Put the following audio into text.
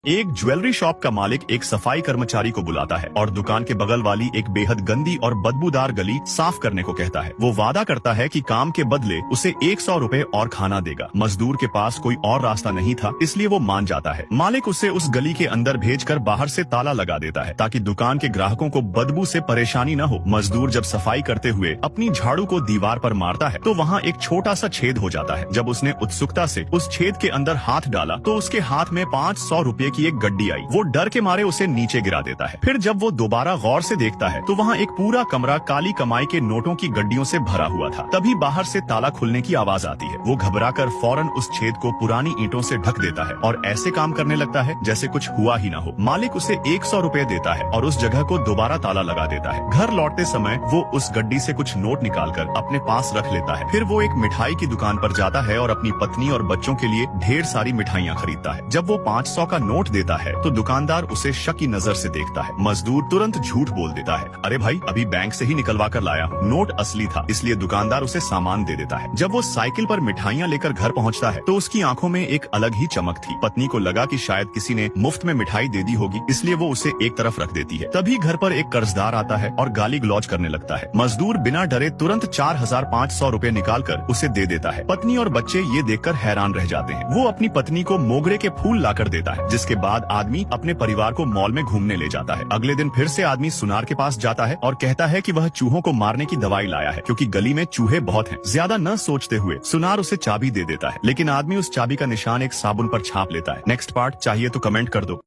एक jewellery shop का मालिक एक सफाई कर्मचारी को बुलाता है और दुकान के बगल वाली एक बेहद गंदी और बदबूदार गली साफ करने को कहता है। वो वादा करता है कि काम के बदले उसे 100 रुपए और खाना देगा। मजदूर के पास कोई और रास्ता नहीं था, इसलिए वो मान जाता है। मालिक उसे उस गली के अंदर भेजकर बाहर से ताला लगा देता है ताकि दुकान के ग्राहकों को बदबू से परेशानी न हो। मजदूर जब सफाई करते हुए अपनी झाड़ू को दीवार पर मारता है तो वहाँ एक छोटा सा छेद हो जाता है। जब उसने उत्सुकता से उस छेद के अंदर हाथ डाला तो उसके हाथ में 500 रुपए की एक गड्डी आई। वो डर के मारे उसे नीचे गिरा देता है। फिर जब वो दोबारा गौर से देखता है तो वहाँ एक पूरा कमरा काली कमाई के नोटों की गड्डियों से भरा हुआ था। तभी बाहर से ताला खुलने की आवाज आती है। वो घबराकर फौरन उस छेद को पुरानी ईंटों से ढक देता है और ऐसे काम करने लगता है जैसे कुछ हुआ ही ना हो। मालिक उसे 100 रुपए देता है और उस जगह को दोबारा ताला लगा देता है। घर लौटते समय वो उस गड्डी से कुछ नोट निकालकर अपने पास रख लेता है। फिर वो एक मिठाई की दुकान पर जाता है और अपनी पत्नी और बच्चों के लिए ढेर सारी मिठाइयाँ खरीदता है। जब वो 500 का नोट देता है तो दुकानदार उसे शक की नजर से देखता है। मजदूर तुरंत झूठ बोल देता है, अरे भाई अभी बैंक से ही निकलवा कर लाया हूँ, नोट असली था। इसलिए दुकानदार उसे सामान दे देता है। जब वो साइकिल पर मिठाइयाँ लेकर घर पहुँचता है तो उसकी आंखों में एक अलग ही चमक थी। पत्नी को लगा कि शायद किसी ने मुफ्त में मिठाई दे दी होगी, इसलिए वो उसे एक तरफ रख देती है। तभी घर पर एक कर्जदार आता है और गाली गलौज करने लगता है। मजदूर बिना डरे तुरंत 4500 रुपए निकाल कर उसे दे देता है। पत्नी और बच्चे ये देखकर हैरान रह जाते हैं। वो अपनी पत्नी को मोगरे के फूल लाकर देता है, जिसके बाद आदमी अपने परिवार को मॉल में घूमने ले जाता है। अगले दिन फिर से आदमी सुनार के पास जाता है और कहता है कि वह चूहों को मारने की दवाई लाया है क्योंकि गली में चूहे बहुत हैं। ज्यादा न सोचते हुए सुनार उसे चाबी दे देता है, लेकिन आदमी उस चाबी का निशान एक साबुन पर छाप लेता है। नेक्स्ट पार्ट चाहिए तो कमेंट कर दो।